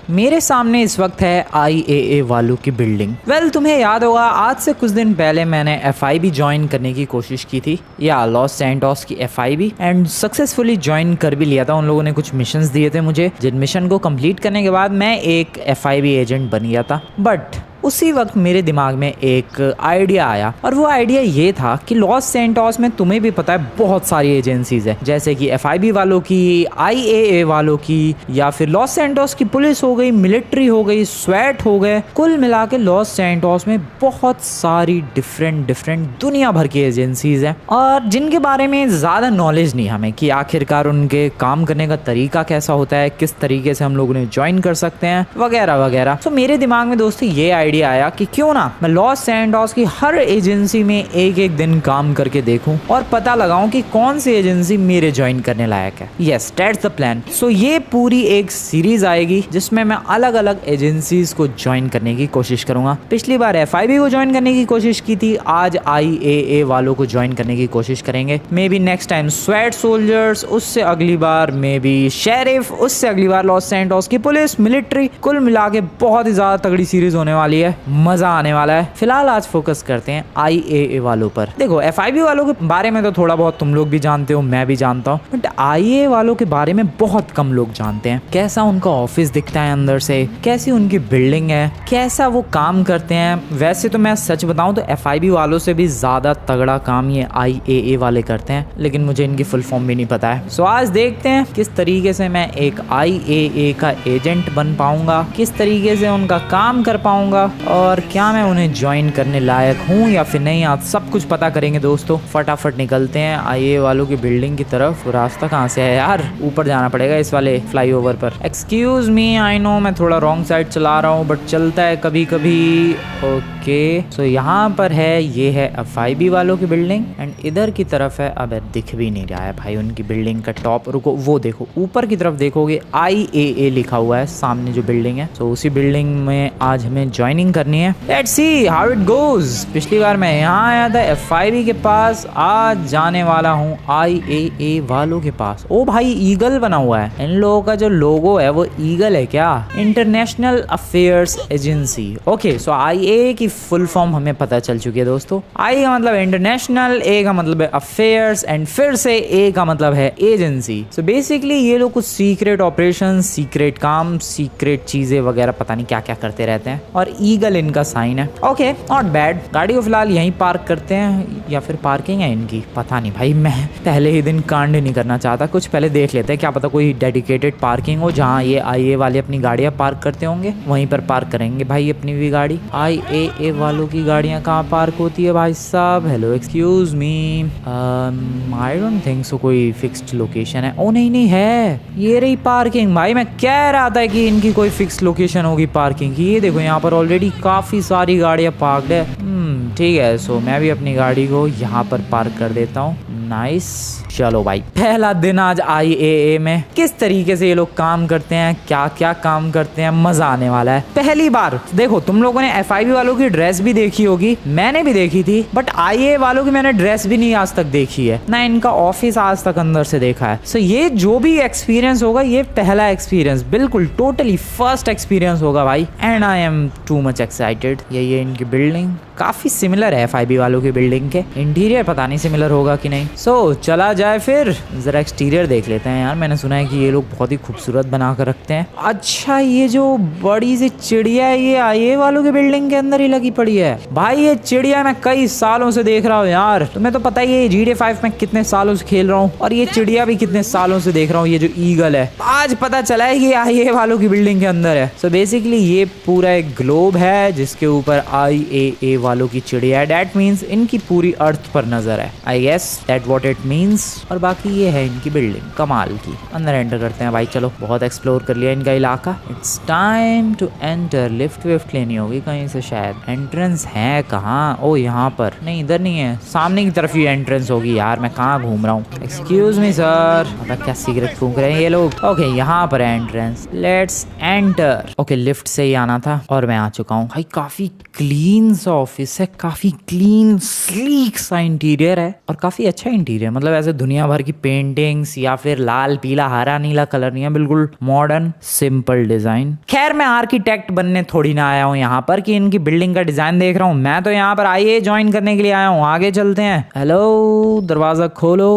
मेरे सामने इस वक्त है IAA वालों की बिल्डिंग। तुम्हें याद होगा आज से कुछ दिन पहले मैंने FIB ज्वाइन करने की कोशिश की थी, या लॉस सैंटोस की FIB, एंड सक्सेसफुली ज्वाइन कर भी लिया था। उन लोगों ने कुछ मिशंस दिए थे मुझे, जिन मिशन को कंप्लीट करने के बाद मैं एक FIB एजेंट बन गया था। बट उसी वक्त मेरे दिमाग में एक आइडिया आया, और वो आइडिया ये था कि लॉस सैंटोस में तुम्हें भी पता है बहुत सारी एजेंसीज है, जैसे कि FIB वालों की, IAA वालों की, या फिर लॉस सैंटोस की पुलिस हो गई, मिलिट्री हो गई, स्वैट हो गए। कुल मिला के लॉस सैंटोस में बहुत सारी डिफरेंट दुनिया भर की एजेंसीज हैं, और जिनके बारे में ज़्यादा नॉलेज नहीं हमें कि आखिरकार उनके काम करने का तरीका कैसा होता है, किस तरीके से हम लोग उन्हें ज्वाइन कर सकते हैं, वगैरह वगैरह। तो मेरे दिमाग में दोस्तों ये आइडिया आया कि क्यों ना मैं लॉस सैंटोस की हर एजेंसी में एक दिन काम करके देखूं और पता लगाऊं कि कौन सी एजेंसी मेरे ज्वाइन करने लायक है। Yes, that's the plan. So ये पूरी एक सीरीज आएगी जिसमें मैं अलग अलग एजेंसीज को ज्वाइन करने की कोशिश करूंगा। पिछली बार FIB को ज्वाइन करने की कोशिश की थी, आज IAA वालों को ज्वाइन करने की कोशिश करेंगे। मे बी नेक्स्ट टाइम स्वैट सोल्जर्स, उससे अगली बार मे बी शेरिफ, उससे अगली बार लॉस सैंटोस की पुलिस, मिलिट्री। कुल मिला के बहुत ही ज्यादा तगड़ी सीरीज होने वाली है, मजा आने वाला है। फिलहाल आज फोकस करते हैं IAA वालों पर। देखो, FIB वालों के बारे में तो थोड़ा बहुत तुम लोग भी जानते हो, मैं भी जानता हूँ, बट IAA वालों के बारे में बहुत कम लोग जानते हैं। कैसा उनका ऑफिस दिखता है अंदर से, कैसी उनकी बिल्डिंग है, कैसा वो काम करते हैं। वैसे तो मैं सच बताऊं तो FIB वालों से भी ज्यादा तगड़ा काम ये IAA वाले करते हैं, लेकिन मुझे इनकी फुल फॉर्म भी नहीं पता है। सो आज देखते हैं किस तरीके से मैं एक IAA का एजेंट बन पाऊंगा, किस तरीके से उनका काम कर पाऊंगा, और क्या मैं उन्हें ज्वाइन करने लायक हूँ या फिर नहीं। आज सब कुछ पता करेंगे दोस्तों। फटाफट निकलते हैं IAA वालों की बिल्डिंग की तरफ। रास्ता कहाँ से है यार? ऊपर जाना पड़ेगा इस वाले फ्लाईओवर पर। एक्सक्यूज मी, आई नो मैं थोड़ा रॉन्ग साइड चला रहा हूँ, बट चलता है कभी कभी। ओके, सो यहाँ पर है, ये है FIB वालों की बिल्डिंग, एंड इधर की तरफ है, अब दिख भी नहीं रहा है भाई उनकी बिल्डिंग का टॉप। रुको, वो देखो ऊपर की तरफ देखोगे IAA लिखा हुआ है सामने जो बिल्डिंग है। तो उसी बिल्डिंग में आज हमें ज्वाइनिंग करनी है। Let's see how it goes. पिछली बार मैं यहाँ आया था FIB के पास, आज जाने वाला हूँ IAA वालों के पास। ओ भाई, ईगल बना हुआ है। इन लोगों का जो लोगो है वो ईगल है क्या? International affairs agency. ओके, सो IAA की फुल फॉर्म हमें पता चल चुकी है दोस्तों। I का मतलब इंटरनेशनल, A का मतलब है अफेयर्स, एंड फिर से A का मतलब है एजेंसी। सो बेसिकली ये लोग कुछ सीक्रेट ऑपरेशन, सीक्रेट काम, सीक्रेट चीजें वगैरह पता नहीं क्या क्या करते रहते हैं, और ईगल इनका साइन है। Okay, not bad. गाड़ी को फिलहाल यहीं पार्क करते हैं, या फिर पार्किंग है इनकी, पता नहीं भाई। मैं पहले ही दिन कांड नहीं करना चाहता, कुछ पहले देख लेते हैं, क्या पता कोई डेडिकेटेड पार्किंग हो जहाँ ये IAA वाले अपनी गाड़ियाँ पार्क करते होंगे, वहीं पर पार्क करेंगे भाई अपनी भी गाड़ी। IAA वालों की गाड़ियाँ कहाँ पार्क होती है भाई साहब? Hello, excuse me, I don't think so कोई फिक्स्ड लोकेशन है। ओ नहीं है, ये रही पार्किंग। भाई मैं कह रहा था कि इनकी कोई फिक्स लोकेशन होगी पार्किंग की। ये देखो यहाँ पर ऑलरेडी काफी सारी गाड़ियां पार्क्ड है। ठीक है, सो मैं भी अपनी गाड़ी को यहाँ पर पार्क कर देता हूँ। नाइस, चलो भाई, पहला दिन आज IAA में। किस तरीके से ये लोग काम करते हैं, क्या क्या काम करते हैं, मजा आने वाला है। पहली बार देखो, तुम लोगों ने FIB वालों की ड्रेस भी देखी होगी, मैंने भी देखी थी, बट IAA वालों की मैंने ड्रेस भी नहीं आज तक देखी है, ना इनका ऑफिस आज तक अंदर से देखा है। सो ये जो भी एक्सपीरियंस होगा, ये पहला एक्सपीरियंस, बिल्कुल टोटली फर्स्ट एक्सपीरियंस होगा भाई, and I am too much excited. ये इनकी बिल्डिंग काफी सिमिलर है FIB वालों की बिल्डिंग के। इंटीरियर पता नहीं सिमिलर होगा कि नहीं। सो चला जाए फिर, जरा एक्सटीरियर देख लेते हैं यार। मैंने सुना है कि ये लोग बहुत ही खूबसूरत बना कर रखते हैं। अच्छा, ये जो बड़ी सी चिड़िया है, ये IAA वालों की बिल्डिंग के अंदर ही लगी पड़ी है भाई। ये चिड़िया मैं कई सालों से देख रहा हूँ यार, तुम्हें तो पता ही है GTA 5 में कितने सालों से खेल रहा हूँ, और ये चिड़िया भी कितने सालों से देख रहा हूँ। ये जो ईगल है, आज पता चला है कि IAA वालों की बिल्डिंग के अंदर है। सो बेसिकली ये पूरा एक ग्लोब है जिसके ऊपर IAA वालों की चिड़िया है। दैट मीन्स इनकी पूरी अर्थ पर नजर है। I guess that what it means. और बाकी ये है इनकी बिल्डिंग कमाल की। अंदर एंटर करते हैं भाई। चलो, बहुत एक्सप्लोर कर लिया इनका इलाका। It's time to enter. Lift विफ्ट लेनी होगी कहीं से शायद। एंट्रेंस है कहाँ? ओ यहाँ पर नहीं, इधर नहीं है, सामने की तरफ ही एंट्रेंस होगी। यार मैं कहाँ घूम रहा हूँ? एक्सक्यूज मी सर, क्या सिगरेट फूंक रहे हैं ये लोग? ओके, यहाँ पर है entrance, let's enter. Okay, lift से ही आना था और मैं आ चुका हूँ भाई। काफी क्लीन सा ऑफिस ऑफिस है, काफी क्लीन स्लीक सा इंटीरियर है और काफी अच्छा इंटीरियर, मतलब ऐसे दुनिया भर की पेंटिंग्स या फिर लाल पीला हरा नीला कलर नहीं है, बिल्कुल मॉडर्न सिंपल डिजाइन। खैर मैं आर्किटेक्ट बनने थोड़ी ना आया हूँ यहाँ पर कि इनकी बिल्डिंग का डिजाइन देख रहा हूँ, मैं तो यहाँ पर आईए ज्वाइन करने के लिए आया हूँ। आगे चलते हैं। हेलो, दरवाजा खोलो।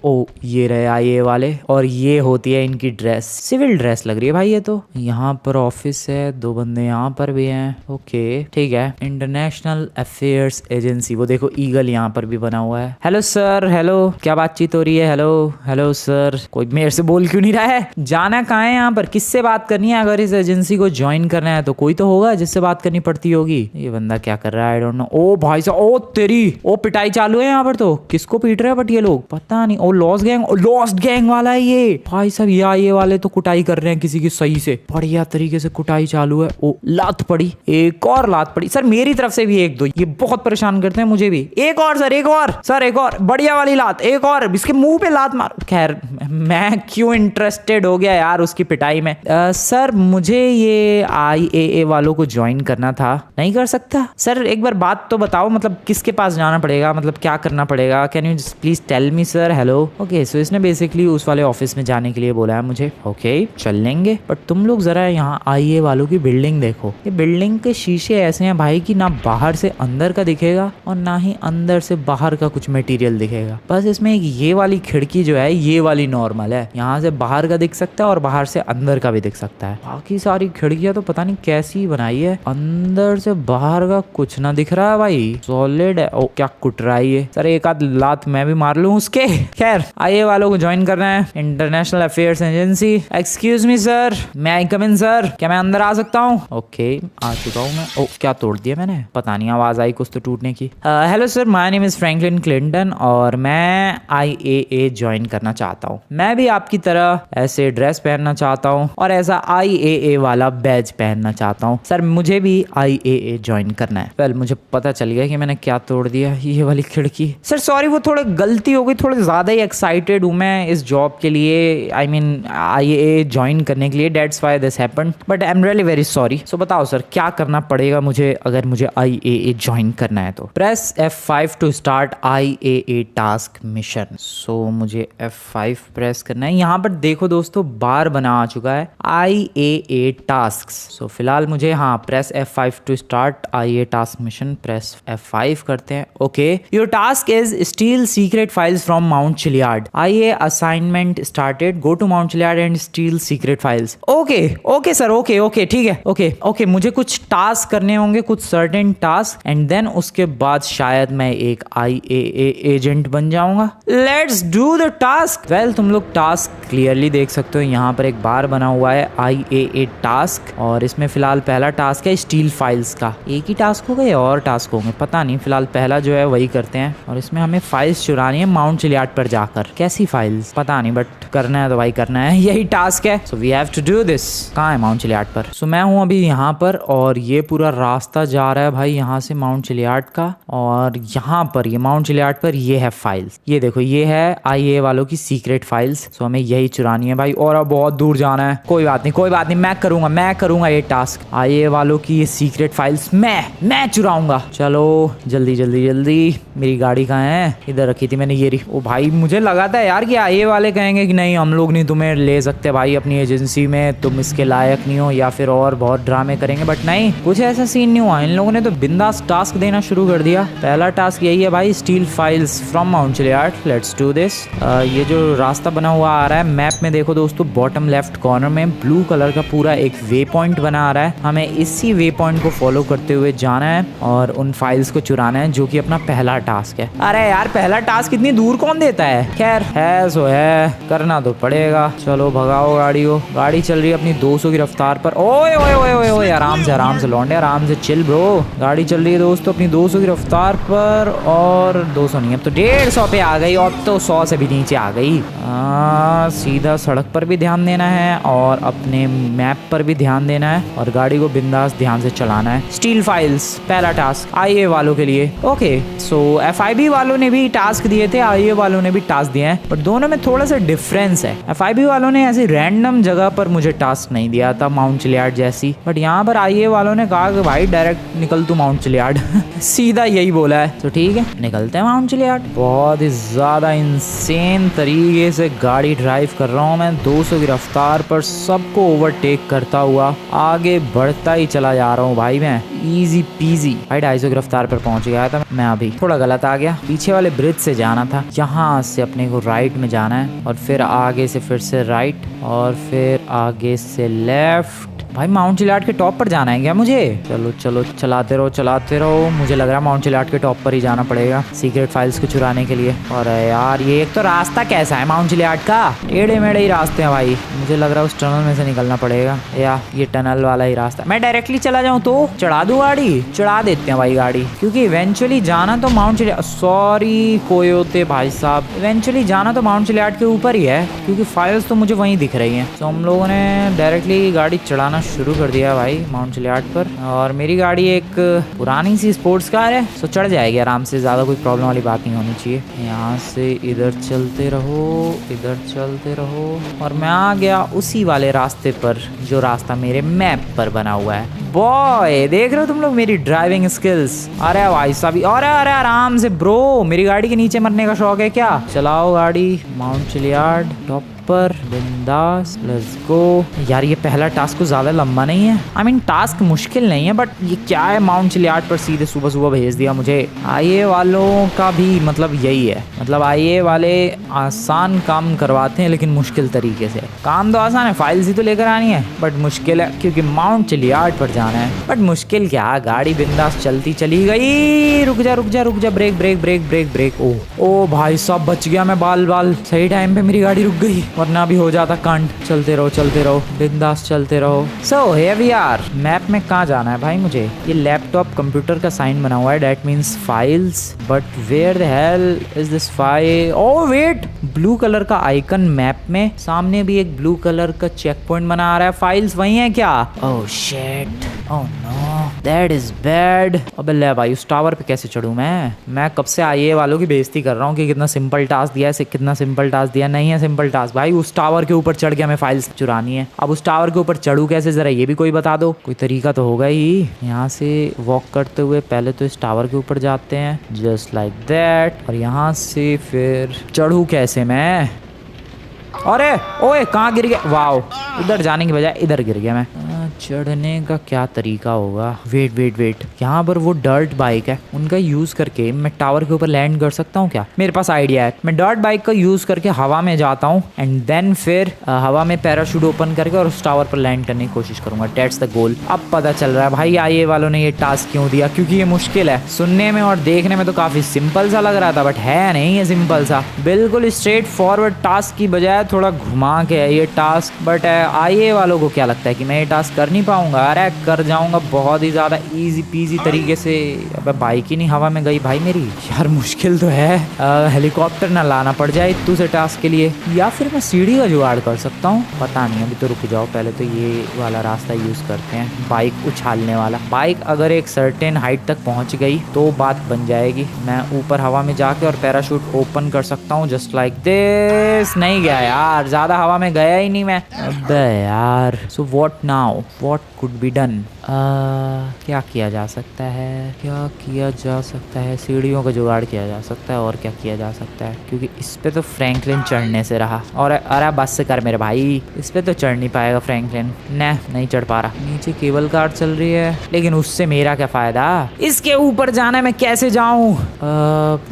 ओ ये रहे आईए वाले और ये होती है इनकी ड्रेस, सिविल ड्रेस लग रही है भाई ये तो। यहाँ पर ऑफिस है, 2 बंदे यहाँ पर भी हैं। ओके ठीक है, इंटरनेशनल अफेयर्स एजेंसी, वो देखो ईगल यहाँ पर भी बना हुआ है। हेलो सर, हेलो, क्या बातचीत हो रही है? हेलो हेलो सर, कोई मेरे से बोल क्यों नहीं रहा है? जाना कहाँ है यहाँ पर, किससे बात करनी है? अगर इस एजेंसी को ज्वाइन करना है तो कोई तो होगा जिससे बात करनी पड़ती होगी। ये बंदा क्या कर रहा है? I don't know. ओ भाई साहब, ओ तेरी, ओ पिटाई चालू है यहाँ पर तो। किसको पीट रहे हैं बट ये लोग, पता नहीं। ओ लॉस्ट गैंग वाला है ये भाई साहब। ये वाले तो कुटाई कर रहे हैं किसी की, सही से बढ़िया तरीके से कुटाई चालू है। ओ लात पड़ी, एक और लात पड़ी। सर मेरी तरफ से भी 1-2, ये बहुत परेशान करते हैं मुझे भी। एक और सर, एक और सर, एक और बढ़िया वाली लात, एक और इसके मुंह पे लात मार। खैर मैं क्यों इंटरेस्टेड हो गया यार उसकी पिटाई में। सर मुझे ये IAA वालों को ज्वाइन करना था, नहीं कर सकता? सर एक बार बात तो बताओ, मतलब किसके पास जाना पड़ेगा, मतलब क्या करना पड़ेगा? Can you please tell me sir. Hello. Okay so इसने बेसिकली उस वाले ऑफिस में जाने के लिए बोला है मुझे। ओके चल लेंगे, बट तुम लोग जरा यहाँ IAA वालों की बिल्डिंग देखो। ये बिल्डिंग के शीशे ऐसे हैं भाई कि ना बाहर से अंदर का दिखेगा और ना ही अंदर से बाहर का कुछ मटेरियल दिखेगा। बस इसमें एक ये वाली खिड़की जो है, ये वाली नॉर्मल है, यहाँ से बाहर का दिख सकता है और बाहर से अंदर का भी दिख सकता है। बाकी सारी खिड़कियां तो पता नहीं कैसी बनाई है, अंदर से बाहर का कुछ ना दिख रहा है भाई, सॉलिड है। ओ क्या कुट रहा है ये? सर एक आध लात मैं भी मार लूं उसके। खैर IAA वालों को ज्वाइन करना है, international affairs agency. Excuse me sir, मैं आई कम इन सर, क्या मैं अंदर आ सकता हूँ? ओके आ चुका हूँ मैं। ओ क्या तोड़ दिया मैंने, पता नहीं, आवाज आई कुछ तो टूटने की। Hello sir, my name is Franklin Clinton और मैं IAA ज्वाइन करना चाहता हूँ। मैं भी आपकी तरह ऐसे ड्रेस पहनना चाहता हूँ और ऐसा IAA वाला बैज पहनना चाहता हूँ। सर मुझे भी IAA ज्वाइन करना है। वेल मुझे पता चल गया कि मैंने क्या तोड़ दिया, ये वाली खिड़की। सर सॉरी, वो थोड़ा गलती हो गई, थोड़े ज्यादा ही एक्साइटेड हूँ मैं इस जॉब के लिए, आई मीन IAA ज्वाइन करने के लिए, that's why this happened, but I am really very sorry. So बताओ सर क्या करना पड़ेगा मुझे अगर मुझे IAA ज्वाइन करना है तो? Press F5 to start IAA task mission. So मुझे F5 प्रेस करना है। यहाँ पर देखो दोस्तों बार बना आ चुका है IAA टास्क। सो फिलहाल मुझे press F5 to start IAA task mission, press F5 करते हैं। Okay, your task is steal secret files from Mount Chiliad. IAA assignment started, go to Mount Chiliad and steal secret files. Okay sir, okay ठीक है। Okay मुझे कुछ task करने होंगे, कुछ certain task, and then उसके बाद शायद मैं एक IAA एजेंट बन जाऊंगा। Let's do the task. Well तुम लोग टास्क क्लियरली देख सकते हो, यहाँ पर एक बार बना हुआ है IAA टास्क और इसमें फिलहाल पहला टास्क है स्टील फाइल्स का। एक ही टास्क होगा या और टास्क होंगे पता नहीं, फिलहाल पहला जो है वही करते हैं और इसमें हमें फाइल्स चुरानी है माउंट चिलियार्ड पर जाकर। कैसी फाइल्स पता नहीं, बट करना है तो भाई करना है, यही टास्क है। So we have to do this. कहाँ है माउंट चिलियार्ड पर? सो मैं हूँ अभी यहाँ पर और ये पूरा रास्ता जा रहा है भाई यहाँ से माउंट चिलियार्ड का, और यहाँ पर ये माउंट चिलियार्ड पर ये है फाइल्स। ये देखो ये है IAA वालों की सीक्रेट फाइल्स। सो हमें यही चुरानी है भाई और अब बहुत दूर जाना है। कोई बात नहीं, मैं करूंगा ये टास्क। IAA वालों की ये सीक्रेट फाइल्स मैं चुराऊंगा। चलो जल्दी, मेरी गाड़ी कहाँ है? इधर रखी थी मैंने, ये रही। ओ भाई मुझे लगा था यार कि IAA वाले कहेंगे कि नहीं हम लोग नहीं तुम्हें ले सकते भाई अपनी एजेंसी में, तुम इसके लायक नहीं हो, या फिर और बहुत ड्रामे करेंगे, बट नहीं, कुछ ऐसा सीन नहीं हुआ। इन लोगों ने तो बिंदास टास्क देना शुरू कर दिया। पहला टास्क यही है भाई, steal files from Mount Chiliad. Let's do this. ये जो रास्ता बना हुआ आ रहा है मैप में देखो दोस्तों, बॉटम लेफ्ट कॉर्नर में ब्लू कलर का पूरा एक वे पॉइंट बना आ रहा है। हमें इसी वे पॉइंट को फॉलो करते हुए जाना है और उन फाइल्स को चुराना है, जो कि अपना पहला टास्क है। अरे यार पहला टास्क इतनी दूर कौन देता है? खैर है सो है, करना तो पड़ेगा। चलो भगाओ गाड़ी को, गाड़ी चल रही है अपनी 200 की रफ्तार पर। ओए आराम से लौंडे, आराम से चिल ब्रो। गाड़ी चल रही है दोस्तों अपनी 200 की रफ्तार पर, और 200 नहीं अब तो 150 पे आ गई, अब तो 100 से भी नीचे आ गई। सीधा सड़क पर भी ध्यान देना है और अपने मैप पर भी ध्यान देना है और गाड़ी को बिंदास ध्यान से चलाना है। स्टील फाइल्स पहला टास्क IAA वालों के लिए। ओके सो FIB वालों ने भी टास्क दिए थे, IAA वालों ने भी टास्क दिए हैं, बट दोनों में थोड़ा सा डिफरेंस है। FIB वालों ने ऐसी रैंडम जगह पर मुझे टास्क नहीं दिया था माउंट चिलियार्ड जैसी, बट यहाँ पर IAA वालों ने कहा कि भाई डायरेक्ट निकल तू माउंट चिलियाड सीधा यही बोला है। तो ठीक है, निकलते हैं माउंट चिलियाड। बहुत ही ज़्यादा इंसेन तरीके से गाड़ी ड्राइव कर रहा हूँ मैं 200 की रफ्तार पर, सबको ओवरटेक करता हुआ आगे बढ़ता ही चला जा रहा हूँ भाई मैं, इजी पीजी। भाई 250 की रफ्तार पर पहुंच गया था मैं। अभी थोड़ा गलत आ गया, पीछे वाले ब्रिज से जाना था, यहाँ से अपने को राइट में जाना है और फिर आगे से फिर से राइट और फिर आगे से लेफ्ट। भाई माउंट चिलियाड के टॉप पर जाना है क्या मुझे? चलो चलो चलाते रहो। मुझे लग रहा है माउंट चिलियाड के टॉप पर ही जाना पड़ेगा सीक्रेट फाइल्स को चुराने के लिए। और यार ये एक तो रास्ता कैसा है माउंट चिलियाड का, टेढ़े मेढ़े ही रास्ते हैं भाई। मुझे लग रहा है उस टनल में से निकलना पड़ेगा, या ये टनल वाला ही रास्ता। मैं डायरेक्टली चला जाऊँ तो चढ़ा दूँ गाड़ी? चढ़ा देते हैं भाई गाड़ी, क्योंकि इवेंचुअली जाना तो माउंट चिलियाड, सॉरी कोयोते भाई साहब, इवेंचुअली जाना तो माउंट चिलियाड के ऊपर ही है, क्योंकि फाइल्स तो मुझे वहीं दिख रही हैं। तो हम लोगों ने डायरेक्टली गाड़ी चढ़ाना शुरू कर दिया भाई माउंट चिलियाड पर। और मेरी गाड़ी एक पुरानी सी स्पोर्ट्स कार है, तो चढ़ जाएगी आराम से, ज़्यादा कोई प्रॉब्लम वाली बात नहीं होनी चाहिए। यहाँ से इधर चलते रहो और मैं आ गया उसी वाले रास्ते पर जो रास्ता मेरे मैप पर बना हुआ है। बॉय देख रहे हो तुम लोग मेरी ड्राइविंग स्किल्स? अरे भाई साहब, अरे आराम से ब्रो, मेरी गाड़ी के नीचे मरने का शौक है क्या? चलाओ गाड़ी माउंट चिलियाड टॉप पर, बिंदास, लेट्स गो। यार ये पहला टास्क कुछ ज़्यादा लंबा नहीं है, आई मीन टास्क मुश्किल नहीं है, बट ये क्या है, माउंट चिलियाड पर सीधे सुबह भेज दिया मुझे। आईए वालों का भी मतलब यही है, मतलब आईए वाले आसान काम करवाते हैं लेकिन मुश्किल तरीके से। काम तो आसान है, फाइल्स ही तो लेकर आनी है, बट मुश्किल है क्योंकि माउंट चिलियाड पर जाना है। बट मुश्किल क्या, गाड़ी बिंदास चलती चली गई। रुक जा, ब्रेक। ओ भाई साहब बच गया मैं, बाल सही टाइम पे मेरी गाड़ी रुक गई, वरना भी हो जाता कांड। चलते रहो बिंदास चलते रहो। So here we are, map में कहाँ जाना है भाई मुझे? ये लैपटॉप कंप्यूटर का साइन बना हुआ है, that means files, but where the hell is this file? Oh wait, blue colour का आइकन मैप में, सामने भी एक ब्लू कलर का चेक पॉइंट बना आ रहा है। फाइल्स वही है क्या? Oh shit, oh no, that is bad. अबे ले भाई, उस टावर पे कैसे चढ़ूं मैं कब से आईए वालों की बेइज्जती कर रहा हूँ कि कितना सिंपल टास्क दिया है, कितना सिंपल टास्क दिया। नहीं है सिंपल टास्क भाई, उस टावर के ऊपर चढ़ के हमें फाइल्स चुरानी है। अब उस टावर के ऊपर चढ़ूं कैसे, जरा ये भी कोई बता दो, कोई तरीका तो होगा ही। यहाँ से वॉक करते हुए पहले तो इस टावर के ऊपर जाते हैं, जस्ट लाइक दैट, और यहाँ से फिर चढ़ूं कैसे मैं? अरे ओए कहाँ गिर गया? वाओ, उधर जाने की बजाय इधर गिर गया मैं। चढ़ने का क्या तरीका होगा? वेट, यहाँ पर वो डर्ट बाइक है, उनका यूज करके मैं टावर के ऊपर लैंड कर सकता हूँ क्या? मेरे पास आइडिया है, मैं डर्ट बाइक का यूज करके हवा में जाता हूँ एंड देन फिर हवा में पैराशूट ओपन करके और उस टावर पर लैंड करने की कोशिश करूंगा। That's the goal. अब पता चल रहा है भाई आईए वालों ने ये टास्क क्यों दिया, क्योंकि ये मुश्किल है। सुनने में और देखने में तो काफी सिंपल सा लग रहा था, बट है नहीं ये सिंपल सा, बिल्कुल स्ट्रेट फॉरवर्ड टास्क की बजाय थोड़ा घुमा के है ये टास्क। बट आईए वालों को क्या लगता है कि मैं ये टास्क कर नहीं पाऊंगा? अरे कर जाऊंगा बहुत ही ज्यादा इजी पीजी तरीके से। अब बाइक ही नहीं हवा में गई भाई मेरी। यार मुश्किल तो है, हेलीकॉप्टर ना लाना पड़ जाए इतू से टास्क के लिए, या फिर मैं सीढ़ी का जुगाड़ कर सकता हूँ, पता नहीं। अभी तो रुक जाओ, पहले तो ये वाला रास्ता यूज करते हैं, बाइक उछालने वाला। बाइक अगर एक सर्टेन हाइट तक पहुंच गई तो बात बन जाएगी। मैं ऊपर हवा में जाके और पैराशूट ओपन कर सकता हूँ जस्ट लाइक दिस। नहीं गया यार, ज्यादा हवा में गया ही नहीं मैं। अबे यार, so what now, what could be done? क्या किया जा सकता है? सीढ़ियों का जुगाड़ किया जा सकता है, और क्या किया जा सकता है? क्योंकि इस पे तो फ्रैंकलिन चढ़ने से रहा, और अरे बस से कर मेरे भाई, इस पे तो चढ़ नहीं पाएगा फ्रैंकलिन, नहीं चढ़ पा रहा। नीचे केबल कार चल रही है, लेकिन उससे मेरा क्या फायदा? इसके ऊपर जाना, मैं कैसे जाऊं?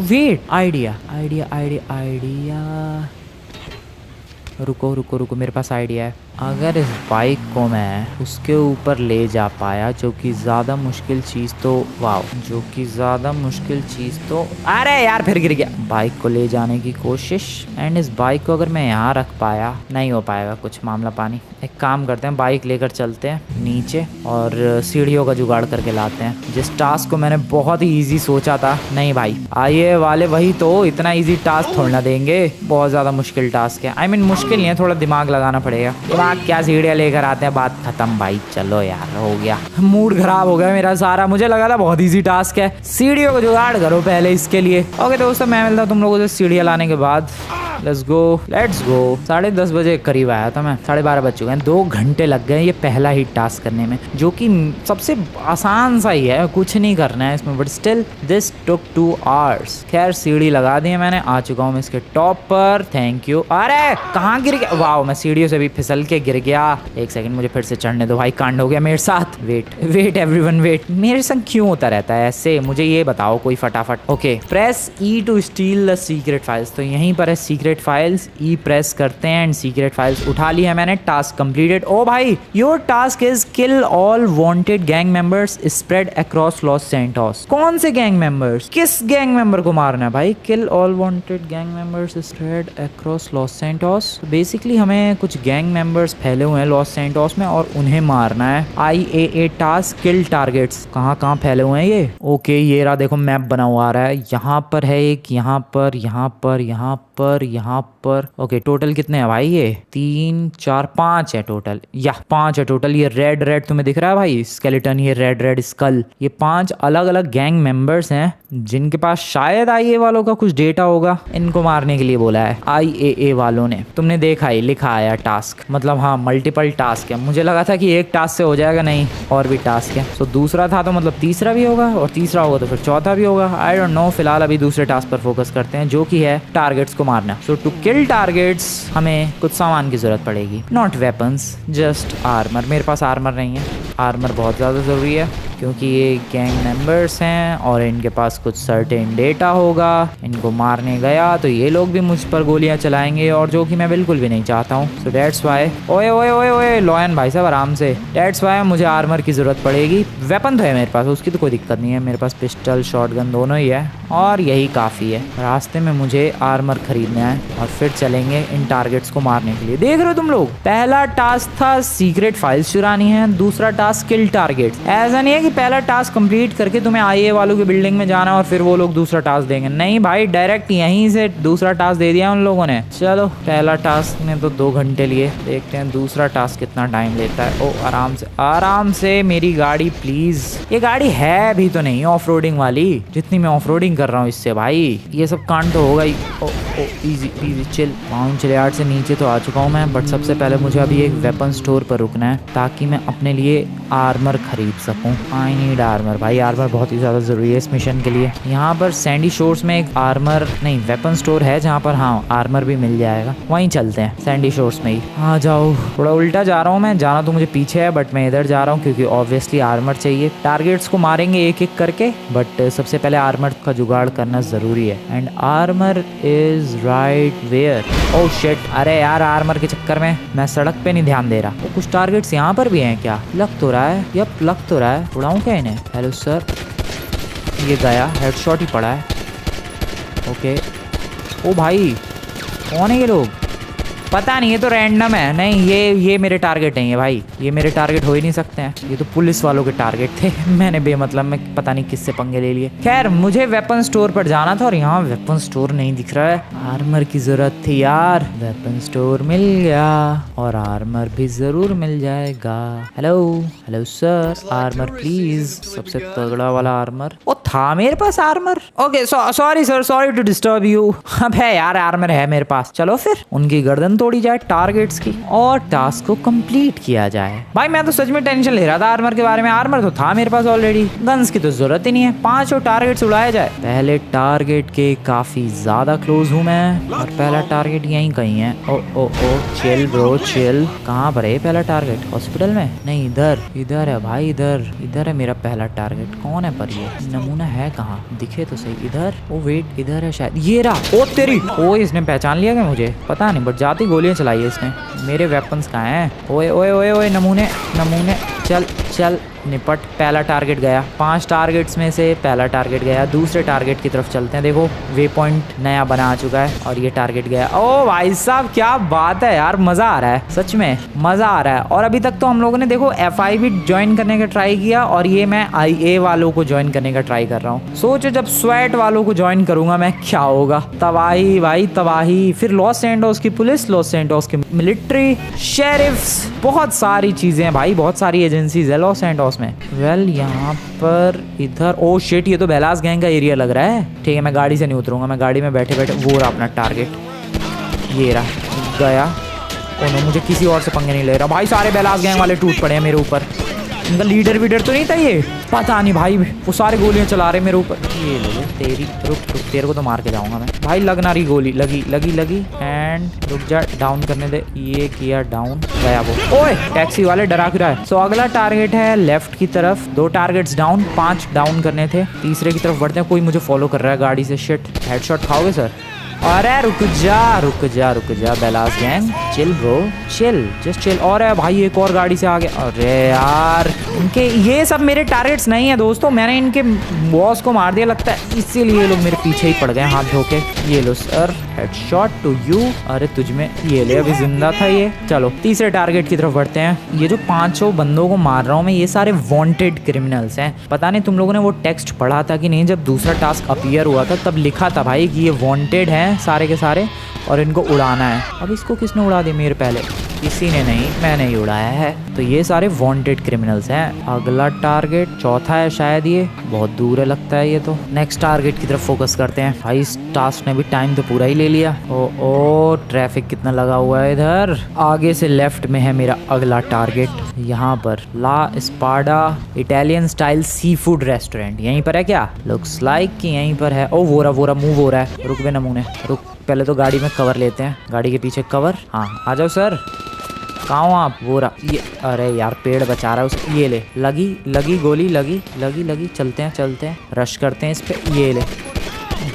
Wait, idea. रुको, मेरे पास आइडिया है। अगर इस बाइक को मैं उसके ऊपर ले जा पाया, जो कि ज़्यादा मुश्किल चीज़ तो अरे यार फिर गिर गया। बाइक को ले जाने की कोशिश, एंड इस बाइक को अगर मैं यहाँ रख पाया, नहीं हो पाएगा, कुछ मामला पानी। एक काम करते हैं, बाइक लेकर चलते हैं नीचे और सीढ़ियों का जुगाड़ करके लाते हैं। जिस टास्क को मैंने बहुत ही ईजी सोचा था, नहीं भाई आईए वाले वही तो इतना ईजी टास्क थोड़ा ना देंगे, बहुत ज़्यादा मुश्किल टास्क है। आई मीन मुश्किल नहीं है, थोड़ा दिमाग लगाना पड़ेगा। क्या सीढ़ियाँ लेकर आते हैं, बात खत्म भाई। चलो यार, हो गया, मूड खराब हो गया मेरा सारा। मुझे लगा था बहुत इजी टास्क है, सीढ़ियों को जुगाड़ करो पहले इसके लिए। ओके दोस्तों, मैं मिलता हूँ तुम लोगों से सीढ़ियाँ लाने के बाद। लेट्स गो 10:30 बजे करीब आया था मैं, 12:30 बज चुके हैं। 2 घंटे लग गए ये पहला ही टास्क करने में, जो कि सबसे आसान सा ही है, कुछ नहीं करना है इसमें, but still this took 2 hours. खैर सीढ़ी लगा दी है मैंने, आ चुका हूँ मैं इसके टॉप पर। Thank you. अरे कहाँ गिर गया? वाह, मैं सीढ़ियों से भी फिसल के गिर गया। एक सेकंड मुझे फिर से चढ़ने दो भाई, कांड हो गया मेरे साथ। Wait everyone wait. मेरे संग क्यों होता रहता है ऐसे, मुझे ये बताओ कोई फटाफट। Okay, press E to steal the secret files. तो यहीं पर है सीक्रेट फाइल्स, ई प्रेस करते हैं एंड सीक्रेट फाइल्स उठा ली है मैंने। Task completed. ओ भाई, your task is kill all wanted gang members spread across Los Santos. कौन से गैंग मेंबर्स? किस गैंग मेंबर को मारना है भाई? Kill all wanted gang members spread across Los Santos. Basically हमें कुछ गैंग मेंबर्स फैले हुए हैं लॉस सैंटोस में और उन्हें मारना है। IAA टास्क किल टारगेट्स। कहाँ फैले हुए हैं ये? ओके, ये रहा, देखो मैप बना हुआ आ रहा है। यहाँ पर है एक, यहाँ पर, यहाँ पर, यहाँ पर, यहाँ पर। ओके, टोटल कितने हैं भाई? ये 3 4 5 है टोटल, या 5 है टोटल। ये रेड तुम्हें दिख रहा है भाई स्केलेटन, ये रेड स्कल। ये 5 अलग अलग गैंग मेंबर्स हैं जिनके पास शायद IA वालों का कुछ डेटा होगा। इनको मारने के लिए बोला है IAA वालों ने। तुमने देखा ही, लिखा आया टास्क, मतलब हाँ मल्टीपल टास्क है। मुझे लगा था कि एक टास्क से हो जाएगा, नहीं और भी टास्क है। तो दूसरा था तो मतलब तीसरा भी होगा, और तीसरा होगा तो फिर चौथा भी होगा। I don't know. फिलहाल अभी दूसरे टास्क पर फोकस करते हैं, जो कि है टारगेट्स को मारना। सो टू किल टारगेट्स हमें कुछ सामान की जरूरत पड़ेगी, नॉट वेपन्स, जस्ट आर्मर। मेरे पास आर्मर नहीं है। आर्मर बहुत ज़्यादा ज़रूरी है क्योंकि ये गैंग मेंबर्स हैं और इनके पास कुछ सर्टेन डेटा होगा। इनको मारने गया तो ये लोग भी मुझ पर गोलियां चलाएंगे, और जो कि मैं बिल्कुल भी नहीं चाहता हूँ। सो डेट्स वाई, ओए ओए ओए ओए लॉयन भाई साहब आराम से। डेट्स वाई मुझे आर्मर की ज़रूरत पड़ेगी। वेपन तो है मेरे पास, उसकी तो कोई दिक्कत नहीं है। मेरे पास पिस्टल शॉटगन दोनों ही है और यही काफ़ी है। रास्ते में मुझे आर्मर खरीदना है और फिर चलेंगे इन टारगेट्स को मारने के लिए। देख रहे हो तुम लोग, पहला टास्क था सीक्रेट फाइल्स चुरानी है, दूसरा टास्क किल टारगेट्स। ऐसा नहीं है कि पहला टास्क कंप्लीट करके तुम्हें IA वालों की बिल्डिंग में जाना और फिर वो लोग दूसरा टास्क देंगे। नहीं भाई, डायरेक्ट यहीं से दूसरा टास्क दे दिया उन लोगों ने। चलो, पहला टास्क ने तो 2 घंटे लिए, देखते हैं दूसरा टास्क कितना टाइम लेता है। ओ आराम से मेरी गाड़ी प्लीज। ये गाड़ी है भी तो नहीं ऑफ रोडिंग वाली, जितनी मैं ऑफ रोडिंग कर रहा हूँ इससे भाई। ये सब कांड तो होगा ही। ओ इजी चिल। माउंट चिलियार्ड से नीचे तो आ चुका हूँ मैं, बट सबसे पहले मुझे अभी एक वेपन स्टोर पर रुकना है ताकि मैं अपने लिए आर्मर खरीद सकूं। आई नीड आर्मर भाई, आर्मर बहुत ही ज़्यादा ज़रूरी है इस मिशन के लिए। यहाँ पर सैंडी शोर्स में एक आर्मर नहीं वेपन स्टोर है जहाँ पर हाँ आर्मर भी मिल जाएगा। वहीं चलते हैं सैंडी शोर्स में ही। आ जाओ। थोड़ा उल्टा जा रहा हूँ मैं, जाना तो मुझे पीछे है बट मैं इधर जा रहा हूँ क्योंकि ऑब्वियसली आर्मर चाहिए। टारगेट्स को मारेंगे एक एक करके, बट सबसे पहले आर्मर का जुगाड़ करना ज़रूरी है। And armour is right where. Oh shit, अरे यार आर्मर के चक्कर में मैं सड़क पे नहीं ध्यान दे रहा। वो कुछ टारगेट्स यहाँ पर भी हैं क्या? लग तो रहा है, यप लग तो रहा है। उड़ाऊं क्या इन्हें? Hello sir. ये गया, हेडशॉट ही पड़ा है। ओके। ओ भाई, कौन है ये लोग? पता नहीं, ये तो रैंडम है। नहीं, ये मेरे टारगेट नहीं है भाई, ये मेरे टारगेट हो ही नहीं सकते हैं। ये तो पुलिस वालों के टारगेट थे। मैंने बेमतलब में पता नहीं किससे पंगे ले लिए। खैर, मुझे वेपन स्टोर पर जाना था और यहाँ वेपन स्टोर नहीं दिख रहा है। आर्मर की जरूरत थी यार। वेपन स्टोर मिल गया और आर्मर भी जरूर मिल जाएगा। हेलो सर, आर्मर प्लीज, सबसे तगड़ा वाला आर्मर। ओ था मेरे पास armour. Okay sorry sir, sorry to disturb you. अब है यार, आर्मर है मेरे पास। चलो फिर उनकी गर्दन तोड़ी जाए टारगेट्स की और टास्क को कंप्लीट किया जाए। भाई मैं तो सच में टेंशन ले रहा था आर्मर के बारे में। आर्मर तो था मेरे पास ऑलरेडी, गन्स की तो जरूरत ही नहीं है। 5 और टारगेट्स उड़ाए जाए। पहले टारगेट के काफी ज्यादा क्लोज हूँ मैं और पहला टारगेट यहीं कहीं है। ओ चिल ब्रो चिल। कहाँ पर है पहला टारगेट? हॉस्पिटल में? नहीं, इधर है भाई, इधर है मेरा पहला टारगेट। कौन है पर ये नमूना है कहाँ? दिखे तो सही। इधर, ओ वेट, इधर है शायद। ये रहा। ओ तेरी, ओ इसने पहचान लिया क्या मुझे? पता नहीं, बट जाती गोलियां चलाई है इसने। मेरे वेपन्स कहाँ हैं? ओए ओए ओए ओए नमूने, चल निपट। पहला टारगेट गया। 5 टारगेट्स में से पहला टारगेट गया। दूसरे टारगेट की तरफ चलते हैं। देखो वे पॉइंट नया बना आ चुका है और ये टारगेट गया। ओ भाई साहब, क्या बात है यार, मजा आ रहा है, सच में मजा आ रहा है। और अभी तक तो हम लोगों ने देखो FIB ज्वाइन करने का ट्राई किया और ये मैं IA वालों को ज्वाइन करने का ट्राई कर रहा हूँ। सोचो जब स्वैट वालों को ज्वाइन करूंगा मैं, क्या होगा? तबाही भाई, तबाही। फिर लॉस सैंटोस की पुलिस, लॉस सैंटोस की मिलिट्री, शेरिफ्स, बहुत सारी चीजें हैं भाई, बहुत सारी एजेंसीज है लॉस सैंटोस में। वेल यहाँ पर इधर, ओ शिट, ये तो बेलास गैंग का एरिया लग रहा है। ठीक है, मैं गाड़ी से नहीं उतरूंगा, मैं गाड़ी में बैठे बैठे। वो रहा अपना टारगेट। ये रहा गया। ओनो मुझे किसी और से पंगे नहीं ले रहा भाई, सारे बेलास गैंग वाले टूट पड़े हैं मेरे ऊपर। इनका लीडर वीडर तो नहीं था ये, पता नहीं भाई, वो सारे गोलियां चला रहे मेरे ऊपर। ये ले तेरी, रुक रुक, तेरे को तो मार के जाऊंगा मैं भाई। लगना रही गोली, लगी लगी लगी एंड रुक जा, डाउन करने दे। ये किया डाउन, गया वो। ओए टैक्सी वाले डरा क्यों रहा है। सो अगला टारगेट है लेफ्ट की तरफ, 2 टारगेट्स डाउन, 5 डाउन करने थे। तीसरे की तरफ बढ़ते हैं। कोई मुझे फॉलो कर रहा है गाड़ी से, शिट। हेडशॉट खाओगे सर? अरे रुक जा रुक जा रुक जा Ballas gang, chill bro, chill, just chill. और है भाई एक और गाड़ी से आगे। अरे यार इनके ये सब मेरे टारगेट्स नहीं है दोस्तों, मैंने इनके बॉस को मार दिया लगता है, इसीलिए ये लोग मेरे पीछे ही पड़ गए हाथ धो के। ये लो सर, हेडशॉट टू यू। अरे तुझ में, ये ले, अभी जिंदा था ये। चलो तीसरे टारगेट की तरफ बढ़ते हैं। ये जो 500 बंदों को मार रहा हूँ मैं, ये सारे वांटेड क्रिमिनल्स हैं। पता नहीं तुम लोगों ने वो टेक्स्ट पढ़ा था कि नहीं, जब दूसरा टास्क अपीयर हुआ था तब लिखा था भाई कि ये वांटेड हैं सारे के सारे और इनको उड़ाना है। अब इसको किसने उड़ा दिया मेरे पहले? किसी ने नहीं, मैंने ही उड़ाया है। तो ये सारे वांटेड क्रिमिनल्स हैं। अगला टारगेट चौथा है शायद, ये बहुत दूर है लगता है ये तो। नेक्स्ट टारगेट की तरफ फोकस करते हैं। भाई इस टास्क ने भी टाइम तो पूरा ही ले लिया। ओ ट्रैफिक कितना लगा हुआ है इधर। आगे से लेफ्ट में है मेरा अगला टारगेट, यहाँ पर La Spada Italian style seafood restaurant. यहीं पर है क्या? लुक्स लाइक कि यहीं पर है। ओ वो रहा मूव हो रहा है। रुक बे नमूने, रुक, पहले तो गाड़ी में कवर लेते हैं। गाड़ी के पीछे कवर, हाँ आ जाओ सर। कहाँ हो आप? वो रहा ये। अरे यार पेड़ बचा रहा है उसे। ये ले, लगी लगी गोली, लगी लगी लगी। चलते हैं रश करते हैं इस पे। ये ले,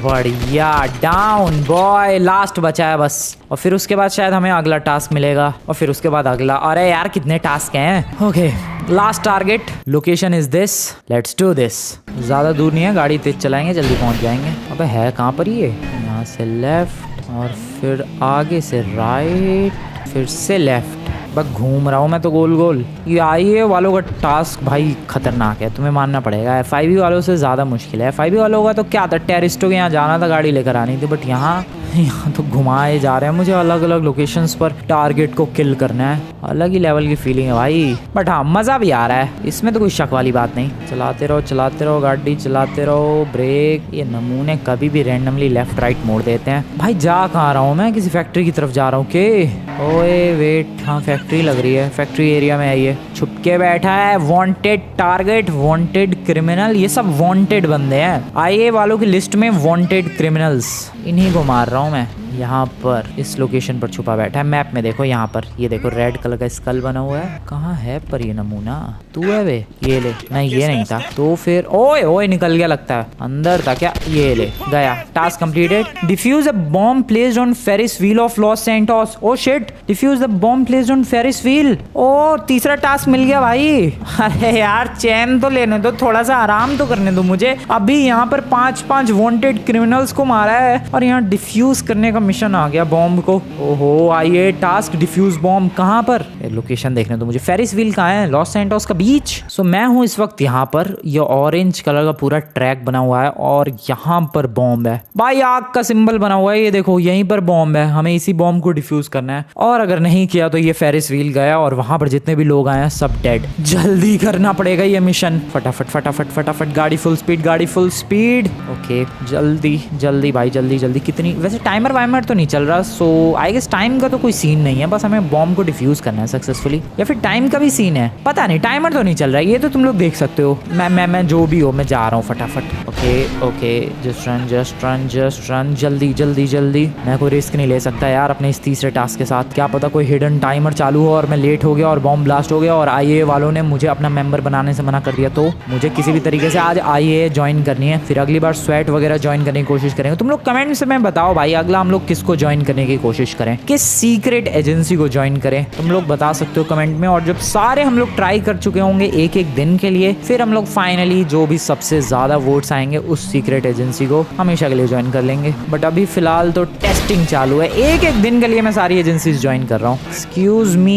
बढ़िया, डाउन बॉय, लास्ट बचा है बस। और फिर उसके बाद शायद हमें अगला टास्क मिलेगा और फिर उसके बाद अगला। अरे यार कितने टास्क हैं। Okay last target, location is this, let's do this. ज्यादा दूर नहीं है, गाड़ी तेज चलाएंगे, जल्दी पहुंच जाएंगे। अबे है कहाँ पर ये? यहाँ से लेफ्ट और फिर आगे से राइट, फिर से लेफ्ट। बस घूम रहा हूँ मैं तो गोल गोल। ये आईए वालों का टास्क भाई खतरनाक है, तुम्हें मानना पड़ेगा। FIB वालों से ज़्यादा मुश्किल है। FIB वालों का तो क्या था, टेररिस्टों के यहाँ जाना था, गाड़ी लेकर आनी थी। बट यहाँ तो घुमाए जा रहे हैं मुझे अलग अलग लोकेशंस पर, टारगेट को किल करना है। अलग ही लेवल की फीलिंग है भाई। बट हाँ मज़ा भी आ रहा है, इसमें तो कोई शक वाली बात नहीं। चलाते रहो गाड़ी, चलाते रहो। ब्रेक, ये नमूने कभी भी रैंडमली लेफ्ट राइट मोड़ देते हैं। भाई जा कहाँ रहा हूँ मैं? किसी फैक्ट्री की तरफ जा रहा हूँ के? ओए वेट, हाँ फैक्ट्री लग रही है। फैक्ट्री एरिया में आइए, छुप के बैठा है। वांटेड टारगेट, वांटेड क्रिमिनल, ये सब वांटेड बंदे हैं। आईए वालों की लिस्ट में वांटेड क्रिमिनल्स, इन्हीं को मार रहा हूँ मैं। यहाँ पर इस लोकेशन पर छुपा बैठा है। मैप में देखो, यहाँ पर ये देखो रेड कलर का स्कल बना हुआ है। कहाँ है पर ये नमूना? तू है वे? ये ले, नहीं ये नहीं था तो फिर। ओए ओए निकल गया लगता है, अंदर था क्या? ये ले, गया। Task completed. Defuse a bomb placed on Ferris wheel of Los Santos. Oh shit, defuse the bomb placed on Ferris wheel. Oh तीसरा टास्क मिल गया भाई। अरे यार चैन तो लेने दो, थोड़ा सा आराम तो करने दो मुझे। अभी यहाँ पर 5 वांटेड क्रिमिनल्स को मारा है और यहाँ डिफ्यूज करने का मिशन आ गया बॉम्ब को। ओहो आइए, टास्क डिफ्यूज बॉम्ब। कहाँ पर? लोकेशन देखने दो मुझे। फेरिस व्हील कहाँ है? लॉस सैंटोस का बीच। सो मैं हूँ इस वक्त यहाँ पर। ये ऑरेंज कलर का पूरा ट्रैक बना हुआ है और यहाँ पर बॉम्ब है भाई, आग का सिंबल बना हुआ है। ये देखो यहीं पर बॉम्ब है, हमें इसी बॉम्ब को डिफ्यूज करना है। और अगर नहीं किया तो ये फेरिस व्हील गया और वहां पर जितने भी लोग आए हैं सब डेड। जल्दी करना पड़ेगा ये मिशन। फटाफट फटाफट फटाफट, गाड़ी फुल स्पीड, गाड़ी फुल स्पीड। ओके जल्दी जल्दी भाई, जल्दी जल्दी। कितनी वैसे टाइमर वाइमर तो नहीं चल रहा, सो आई गेस टाइम का तो कोई सीन नहीं है। बस हमें बॉम्ब को डिफ्यूज करना है सक्सेसफुली, या फिर टाइम का भी सीन है पता नहीं। टाइमर तो नहीं चल रहा है, ये तो तुम लोग देख सकते हो। मैं जो भी हो, मैं जा रहा हूँ फटाफट। Okay okay, just run just run just run, जल्दी जल्दी जल्दी। मैं कोई रिस्क नहीं ले सकता यार अपने इस तीसरे टास्क के साथ। क्या पता कोई हिडन टाइमर चालू हो और मैं लेट हो गया और बॉम्ब ब्लास्ट हो गया और IAA वालों ने मुझे अपना मेंबर बनाने से मना कर दिया। तो मुझे किसी भी तरीके से आज IAA ज्वाइन करनी है, फिर अगली बार स्वेट वगैरह ज्वाइन करने की कोशिश करेंगे। तुम लोग कमेंट से मैं बताओ भाई, अगला हम लोग किसको ज्वाइन करने की कोशिश करें, किस सीक्रेट एजेंसी को ज्वाइन करें, तुम लोग बता सकते हो कमेंट में। और जब सारे हम लोग ट्राई कर चुके होंगे एक एक दिन के लिए, फिर हम लोग फाइनली जो भी सबसे ज्यादा वोट्स आएंगे उस सीक्रेट एजेंसी को हमेशा के लिए ज्वाइन कर लेंगे। बट अभी फिलहाल तो टेस्टिंग चालू है, एक एक दिन के लिए मैं सारी एजेंसीज ज्वाइन कर रहा हूँ।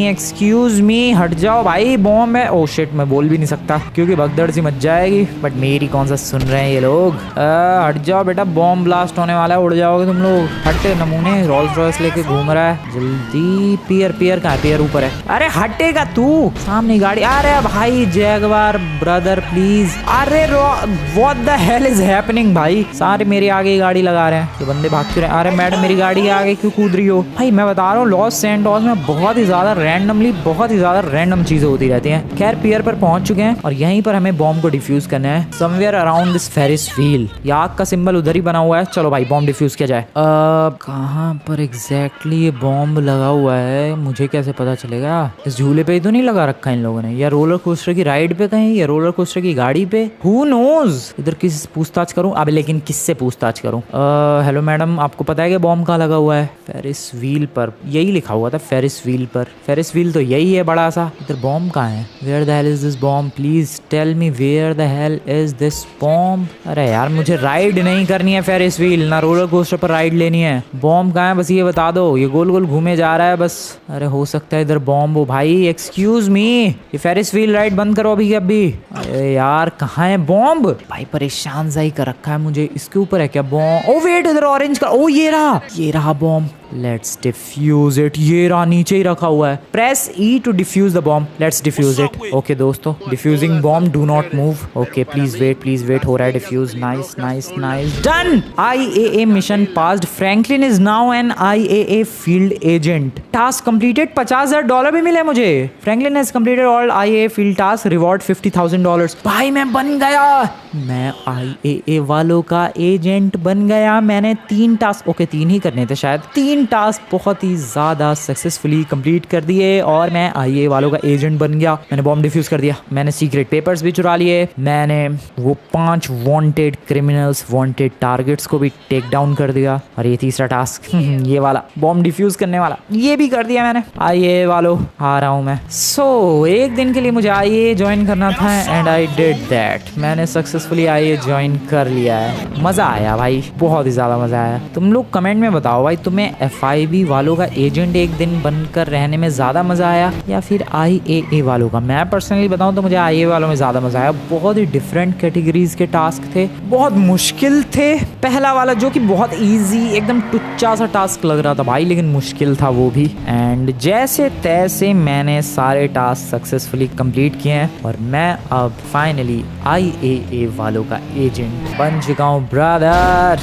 एक्सक्यूज मी, हट जाओ भाई, बॉम्ब है। ओ शिट, मैं बोल भी नहीं सकता क्योंकि भगदड़ सी मच जाएगी। बट मेरी कौन सा सुन रहे हैं ये लोग। हट जाओ बेटा, बॉम्ब ब्लास्ट होने वाला है, उड़ जाओगे तुम लोग। हट नमूने, रोल्स रॉयस लेके घूम रहा है। जल्दी पियर कहाँ है? पियर ऊपर है। अरे हटेगा तू, सामने गाड़ी। अरे भाई जैगवार ब्रदर प्लीज। अरे what the hell is happening भाई, सारे मेरे आगे गाड़ी लगा रहे हैं। ये बंदे भाग क्यों रहे हैं? अरे मैडम मेरी गाड़ी के आगे क्यों कूद रही हो? भाई मैं बता रहा हूँ लॉस सैंटोस में बहुत ही ज्यादा रैंडम चीजें होती रहती हैं। खैर पियर पर पहुंच चुके हैं और यहीं पर हमें बॉम्ब को डिफ्यूज करना है somewhere around this Ferris wheel. आग का सिंबल उधर ही बना हुआ है। चलो भाई बॉम्ब डिफ्यूज किया जाए। कहाँ पर एग्जैक्टली ये बॉम्ब लगा हुआ है मुझे कैसे पता चलेगा? इस झूले पे ही तो नहीं लगा रखा इन लोगों ने, या रोलर कोस्टर की राइड पे कहीं, या रोलर कोस्टर की गाड़ी पे, हु नोज। इधर किस पूछताछ करूं? अब लेकिन किससे पूछताछ करूं? हेलो मैडम, आपको पता है कि बॉम्ब कहाँ लगा हुआ है? फेरिस व्हील पर, यही लिखा हुआ था फेरिस व्हील पर। फेरिस व्हील तो यही है बड़ा सा। इधर बॉम्ब कहाँ है? Where the hell is this bomb? Please tell me where the hell is this bomb. अरे यार मुझे राइड नहीं करनी है फेरिस व्हील, ना रोलर कोस्टर पर राइड लेनी है। बॉम्ब कहाँ है बस ये बता दो। ये गोल गोल घूमे जा रहा है बस। अरे हो सकता है इधर बॉम्ब हो। भाई एक्सक्यूज मी, ये फेरिस व्हील राइड बंद करो अभी अभी। अरे यार कहाँ है बॉम्ब? भाई परेशान सा ही कर रखा है मुझे। इसके ऊपर है क्या बॉम्ब? ओ वेट, इधर ऑरेंज का। ओ ये रहा बॉम्ब। Let's defuse it. ये रहा, नीचे ही रखा हुआ है। Press E to defuse the bomb. Let's defuse it. Okay दोस्तों, defusing bomb, do not move. Okay please wait, हो रहा है defuse. Nice done. IAA mission passed. Franklin is now an IAA field agent. Task completed. $50,000 भी मिले मुझे। Franklin has completed all IAA field task, reward $50,000। भाई मैं बन गया, मैं IAA वालों का एजेंट बन गया। मैंने 3 टास्क, ओके 3 ही करने थे शायद, 3 टास्क बहुत ही ज्यादा सक्सेसफुली कंप्लीट कर दिए और मैं IAA वालों का एजेंट बन गया। मैंने बॉम्ब डिफ्यूज कर दिया, मैंने सीक्रेट पेपर्स भी चुरा लिए, मैंने वो 5 वांटेड क्रिमिनल्स, वांटेड टारगेट्स को भी टेक डाउन कर दिया। और ये तीसरा टास्क ये वाला बॉम्ब डिफ्यूज करने वाला, ये भी कर दिया मैंने। IAA वालों आ रहा हूँ मैं। सो एक दिन के लिए मुझे IAA ज्वाइन करना था एंड आई डिड दैट। मैंने सक्सेसफुली IAA ज्वाइन कर लिया है। मजा आया भाई, बहुत ही ज्यादा मजा आया। तुम लोग कमेंट में बताओ भाई, तुम्हें FIB वालों का एजेंट एक दिन बनकर रहने में ज्यादा मजा आया या फिर IAA वालों का? मैं पर्सनली बताऊं तो मुझे IAA वालों में ज्यादा मजा आया। बहुत ही डिफरेंट कैटेगरीज के टास्क थे, बहुत मुश्किल थे। पहला वाला जो कि बहुत इजी, एकदम टुच्चा सा टास्क लग रहा था भाई, लेकिन मुश्किल था वो भी। एंड जैसे तैसे मैंने सारे टास्क सक्सेसफुली कंप्लीट किए हैं और मैं अब फाइनली IAA वालों का एजेंट बन चुका हूँ brother.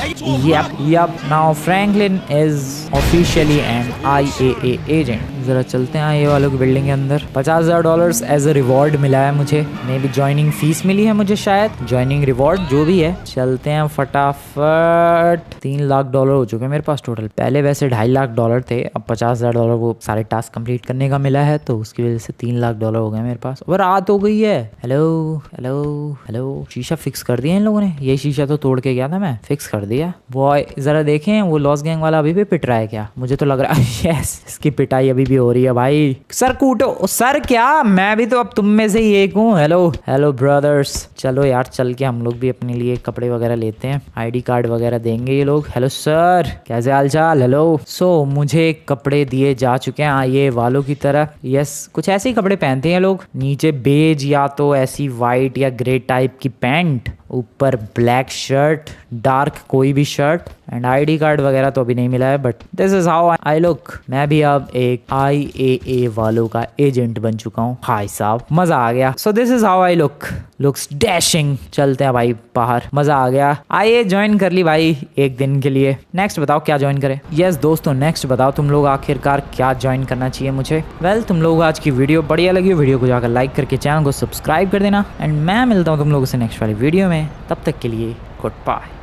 Yup now Franklin is officially an IAA agent. जरा चलते हैं IAA वालों की बिल्डिंग के अंदर। $50,000 एज अ रिवॉर्ड मिला है मुझे, मे बी ज्वाइनिंग फीस मिली है मुझे शायद, ज्वाइनिंग रिवॉर्ड जो भी है। चलते हैं फटाफट। $3 लाख हो चुके हैं मेरे पास टोटल। पहले वैसे $2.5 लाख थे, अब $50,000 वो सारे टास्क कंप्लीट करने का मिला है, तो उसकी वजह से $3 लाख हो गए मेरे पास। और रात हो गई है। हेलो शीशा फिक्स कर दिया इन लोगों ने। ये शीशा तो तोड़ के गया था मैं, फिक्स कर दिया। बॉय जरा देखें, वो लॉस गैंग वाला अभी भी पिट रहा है क्या? मुझे तो लग रहा है यस, इसकी पिटाई अभी भी हो रही है भाई। सर कूटो। सर क्या, मैं भी तो अब तुम में से ही एक हूँ। हेलो ब्रदर्स, चलो यार चल के हम लोग भी अपने लिए कपड़े वगैरह लेते हैं, ID कार्ड वगैरह देंगे ये लोग। हेलो सर, कैसे हाल चाल? हेलो। सो मुझे कपड़े दिए जा चुके हैं IAA वालों की तरह। यस, कुछ ऐसे ही कपड़े पहनते हैं लोग, नीचे बेज या तो ऐसी वाइट या ग्रे टाइप की पैंट, ऊपर ब्लैक शर्ट, डार्क कोई भी शर्ट, एंड ID कार्ड वगैरह तो अभी नहीं मिला है, but this is how I look. मैं भी अब एक IAA वालों का एजेंट बन चुका हूँ भाई साहब, मजा आ गया। So this is how I looks dashing. चलते हैं भाई बाहर, मजा आ गया। IAA ज्वाइन कर ली भाई एक दिन के लिए। नेक्स्ट बताओ क्या ज्वाइन करें? यस दोस्तों, नेक्स्ट बताओ तुम लोग आखिरकार क्या ज्वाइन करना चाहिए मुझे। वेल तुम लोग आज की वीडियो बढ़िया लगी, वीडियो को जाकर लाइक करके चैनल को सब्सक्राइब कर देना, एंड मैं मिलता हूँ तुम लोगों से नेक्स्ट वाली वीडियो में। तब तक के लिए गुड बाय।